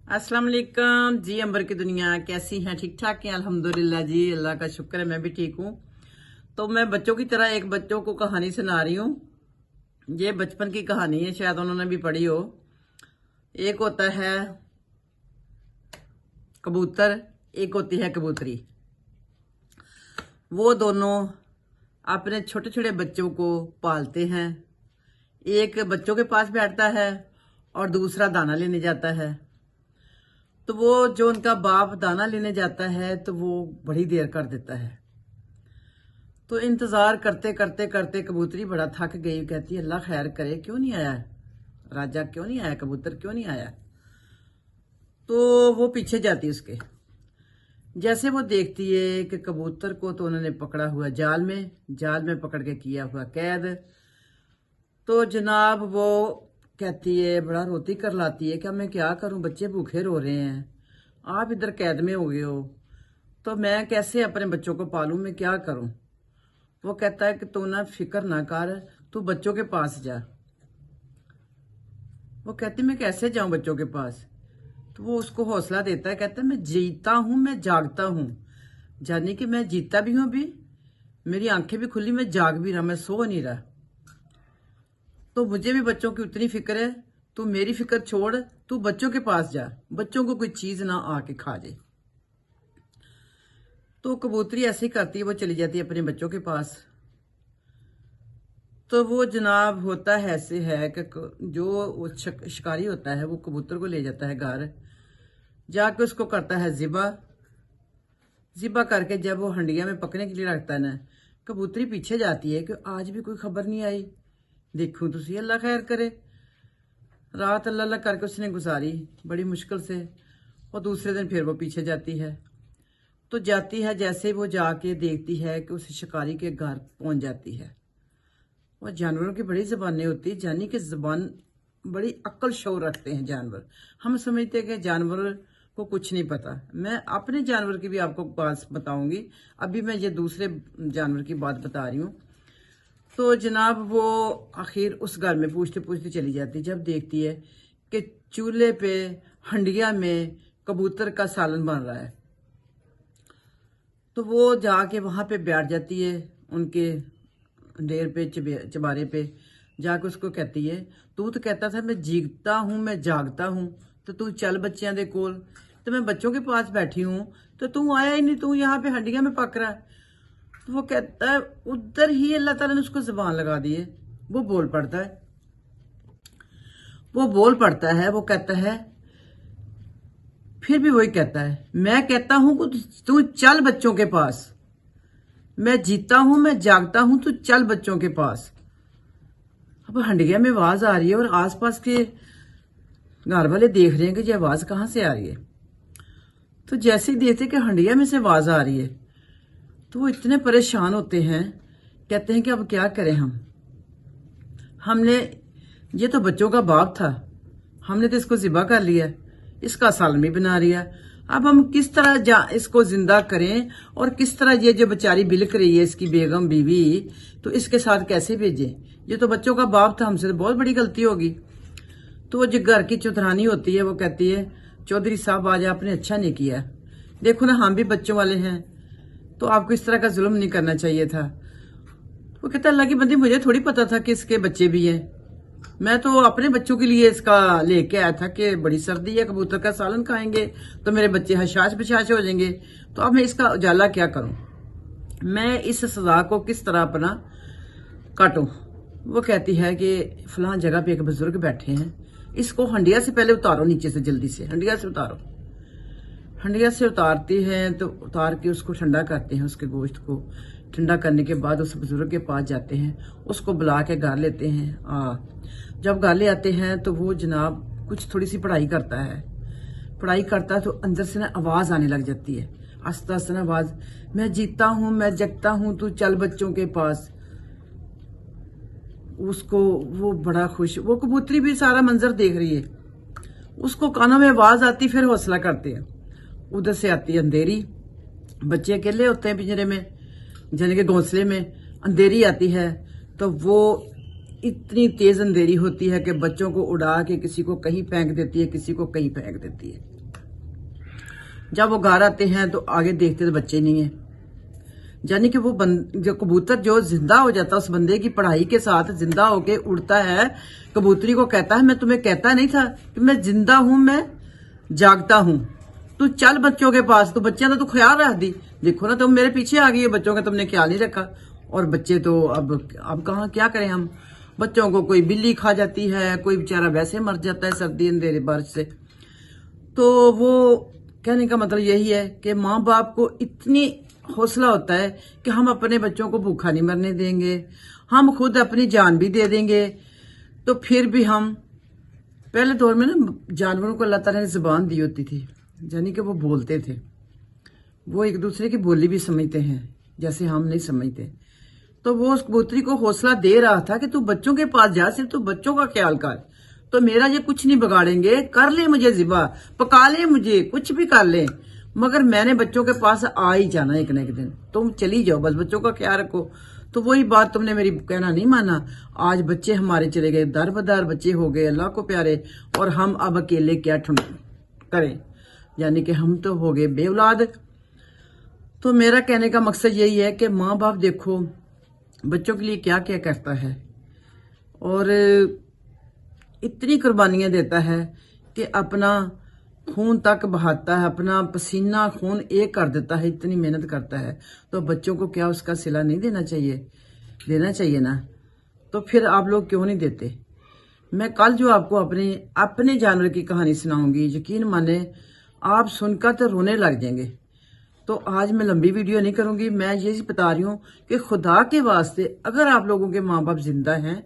अस्सलाम वालेकुम जी। अंबर की दुनिया कैसी हैं? ठीक ठाक हैं? अल्हम्दुलिल्लाह जी, अल्लाह का शुक्र है, मैं भी ठीक हूँ। तो मैं बच्चों की तरह एक बच्चों को कहानी सुना रही हूँ। ये बचपन की कहानी है, शायद उन्होंने भी पढ़ी हो। एक होता है कबूतर, एक होती है कबूतरी। वो दोनों अपने छोटे छोटे बच्चों को पालते हैं। एक बच्चों के पास बैठता है और दूसरा दाना लेने जाता है। तो वो जो उनका बाप दाना लेने जाता है तो वो बड़ी देर कर देता है। तो इंतजार करते करते करते कबूतरी बड़ा थक गई। कहती है अल्लाह खैर करे, क्यों नहीं आया राजा, क्यों नहीं आया कबूतर, क्यों नहीं आया। तो वो पीछे जाती है उसके। जैसे वो देखती है कि कबूतर को तो उन्होंने पकड़ा हुआ जाल में पकड़ के किया हुआ कैद। तो जनाब वो कहती है, बड़ा रोती कर लाती है कि अब मैं क्या करूं, बच्चे भूखे रो रहे हैं, आप इधर कैद में हो गए हो, तो मैं कैसे अपने बच्चों को पालूं, मैं क्या करूं। वो कहता है कि तू ना फिक्र ना कर, तू बच्चों के पास जा। वो कहती मैं कैसे जाऊं बच्चों के पास। तो वो उसको हौसला देता है, कहता है मैं जीता हूं, मैं जागता हूं, जानी कि मैं जीता भी हूं अभी, मेरी आंखें भी खुली, मैं जाग भी रहा, मैं सो नहीं रहा। तो मुझे भी बच्चों की उतनी फिक्र है, तू मेरी फिक्र छोड़, तू बच्चों के पास जा, बच्चों को कोई चीज ना आके खा जाए। तो कबूतरी ऐसे ही करती है, वो चली जाती है अपने बच्चों के पास। तो वो जनाब होता है ऐसे है कि जो वो शिकारी होता है वो कबूतर को ले जाता है घर, जाके उसको करता है जिबा करके जब वो हंडिया में पकने के लिए रखता है ना, कबूतरी पीछे जाती है कि आज भी कोई खबर नहीं आई, देखूं तुसी अल्लाह खैर करे। रात अल्लाह अल्लाह करके उसने गुजारी बड़ी मुश्किल से, और दूसरे दिन फिर वो पीछे जाती है। तो जाती है, जैसे वो जाके देखती है कि उस शिकारी के घर पहुंच जाती है। और जानवरों की बड़ी जबानें होती है, जानी कि जबान बड़ी अक्ल शौर रखते हैं जानवर। हम समझते हैं कि जानवर को कुछ नहीं पता। मैं अपने जानवर की भी आपको बात बताऊंगी, अभी मैं ये दूसरे जानवर की बात बता रही हूँ। तो जनाब वो आखिर उस घर में पूछते पूछते चली जाती, जब देखती है कि चूल्हे पे हंडिया में कबूतर का सालन बन रहा है। तो वो जाके वहां पे बैठ जाती है, उनके ढेर पे चबारे पे जाके उसको कहती है, तू तो कहता था मैं जीता हूं, मैं जागता हूं, तो तू चल बच्चियां दे कोल, तो मैं बच्चों के पास बैठी हूं, तो तू आया ही नहीं, तू यहाँ पे हंडिया में पक रहा है। तो वो कहता है, उधर ही अल्लाह ताला ने उसको जुबान लगा दी है। वो बोल पड़ता है, वो कहता है, फिर भी वही कहता है, मैं कहता हूं कि तू चल बच्चों के पास, मैं जीता हूं, मैं जागता हूं, तू चल बच्चों के पास। अब हंडिया में आवाज आ रही है और आसपास के घर वाले देख रहे हैं कि ये आवाज कहां से आ रही है। तो जैसे ही देखते कि हंडिया में से आवाज आ रही है, तो वो इतने परेशान होते हैं, कहते हैं कि अब क्या करें हमने ये तो बच्चों का बाप था, हमने तो इसको जिबा कर लिया, इसका सालन भी बना लिया, अब हम किस तरह इसको जिंदा करें, और किस तरह ये जो बेचारी बिलक रही है इसकी बेगम बीवी, तो इसके साथ कैसे भेजें, ये तो बच्चों का बाप था, हमसे तो बहुत बड़ी गलती होगी। तो वो जो घर की चौधरानी होती है वो कहती है, चौधरी साहब आज आपने अच्छा नहीं किया, देखो ना हम भी बच्चों वाले हैं, तो आपको इस तरह का जुल्म नहीं करना चाहिए था। वो कहता अल्लाह की बंदी, मुझे थोड़ी पता था कि इसके बच्चे भी हैं, मैं तो अपने बच्चों के लिए इसका लेके आया था कि बड़ी सर्दी है, कबूतर का सालन खाएंगे तो मेरे बच्चे हशाश बशाश हो जाएंगे, तो अब मैं इसका उजाला क्या करूं, मैं इस सजा को किस तरह अपना काटूं। वो कहती है कि फलां जगह पे एक बुजुर्ग बैठे हैं, इसको हंडिया से पहले उतारो, नीचे से जल्दी से हंडिया से उतारो। हंडिया से उतारती हैं, तो उतार के उसको ठंडा करते हैं, उसके गोश्त को ठंडा करने के बाद उस बुजुर्ग के पास जाते हैं, उसको बुला के घर लेते हैं। जब घर ले आते हैं तो वो जनाब कुछ थोड़ी सी पढ़ाई करता है तो अंदर से ना आवाज आने लग जाती है, आस्ता आस्ता ना आवाज, मैं जीता हूं, मैं जगता हूं, तू चल बच्चों के पास। उसको वो बड़ा खुश, वो कबूतरी भी सारा मंजर देख रही है, उसको कानों में आवाज आती, फिर हौसला करते हैं। उधर से आती है अंधेरी, बच्चे अकेले होते हैं पिंजरे में, जाने के घोंसले में, अंधेरी आती है, तो वो इतनी तेज अंधेरी होती है कि बच्चों को उड़ा के किसी को कहीं फेंक देती है, किसी को कहीं फेंक देती है। जब वो घर आते हैं तो आगे देखते तो बच्चे नहीं है। यानी कि वो जो कबूतर जो जिंदा हो जाता है उस बंदे की पढ़ाई के साथ जिंदा होके उड़ता है, कबूतरी को कहता है मैं तुम्हें कहता नहीं था कि मैं जिंदा हूं, मैं जागता हूं, तू चल बच्चों के पास। तो बच्चियां तो तू ख्याल रख दी, देखो ना तुम मेरे पीछे आ गई है, बच्चों का तुमने ख्याल नहीं रखा। और बच्चे तो अब कहाँ क्या करें हम। बच्चों को कोई बिल्ली खा जाती है, कोई बेचारा वैसे मर जाता है सर्दी अंधेरे बारिश से। तो वो कहने का मतलब यही है कि माँ बाप को इतनी हौसला होता है कि हम अपने बच्चों को भूखा नहीं मरने देंगे, हम खुद अपनी जान भी दे देंगे। तो फिर भी हम पहले दौर में ना जानवरों को अल्लाह ताला ने जुबान दी होती थी, यानी कि वो बोलते थे, वो एक दूसरे की बोली भी समझते हैं जैसे हम नहीं समझते। तो वो उस कबूतरी को हौसला दे रहा था कि तू बच्चों के पास जा, सिर्फ तू बच्चों का ख्याल कर, तो मेरा ये कुछ नहीं बिगाड़ेंगे, कर ले मुझे जिबा, पका ले मुझे, कुछ भी कर ले, मगर मैंने बच्चों के पास आ ही जाना एक न एक दिन, तुम चली जाओ, बस बच्चों का ख्याल रखो। तो वही बात तुमने मेरी कहना नहीं माना, आज बच्चे हमारे चले गए, दर बदर बच्चे हो गए अल्लाह को प्यारे, और हम अब अकेले क्या करें, यानी कि हम तो हो गए बेऔलाद। तो मेरा कहने का मकसद यही है कि माँ बाप देखो बच्चों के लिए क्या क्या करता है, और इतनी कुर्बानियां देता है कि अपना खून तक बहाता है, अपना पसीना खून एक कर देता है, इतनी मेहनत करता है। तो बच्चों को क्या उसका सिला नहीं देना चाहिए? देना चाहिए ना। तो फिर आप लोग क्यों नहीं देते? मैं कल जो आपको अपने जानवर की कहानी सुनाऊंगी, यकीन माने आप सुनकर तो रोने लग जाएंगे। तो आज मैं लंबी वीडियो नहीं करूंगी, मैं ये बता रही हूं कि खुदा के वास्ते अगर आप लोगों के माँ बाप जिंदा हैं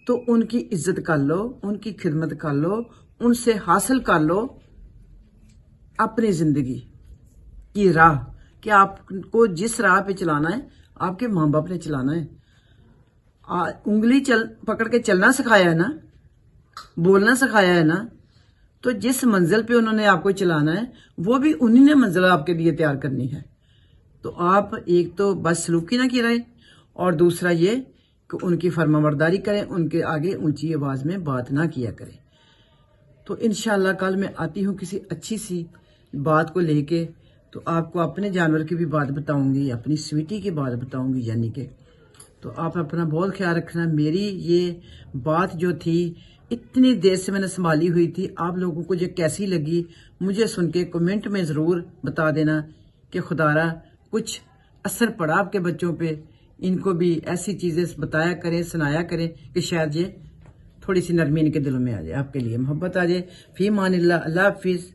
तो उनकी इज्जत कर लो, उनकी खिदमत कर लो, उनसे हासिल कर लो अपनी जिंदगी की राह, कि आपको जिस राह पे चलाना है आपके माँ बाप ने चलाना है। उंगली पकड़ के चलना सिखाया है ना, बोलना सिखाया है ना, तो जिस मंजिल पे उन्होंने आपको चलाना है वो भी उन्हीं ने मंजिल आपके लिए तैयार करनी है। तो आप एक तो बस सलूकी ना की रहे, और दूसरा ये कि उनकी फरमाबरदारी करें, उनके आगे ऊंची आवाज में बात ना किया करें। तो इंशाल्लाह कल मैं आती हूँ किसी अच्छी सी बात को लेके, तो आपको अपने जानवर की भी बात बताऊंगी, अपनी स्वीटी की बात बताऊंगी, यानी कि तो आप अपना बहुत ख्याल रखना। मेरी ये बात जो थी इतनी देर से मैंने संभाली हुई थी, आप लोगों को ये कैसी लगी मुझे सुन के कमेंट में ज़रूर बता देना कि खुदारा कुछ असर पड़ा आपके बच्चों पे, इनको भी ऐसी चीज़ें बताया करें, सुनाया करें कि शायद ये थोड़ी सी नरमी इनके दिलों में आ जाए, आपके लिए मोहब्बत आ जाए। फी मानिल्लाह, अल्लाह हाफिज़।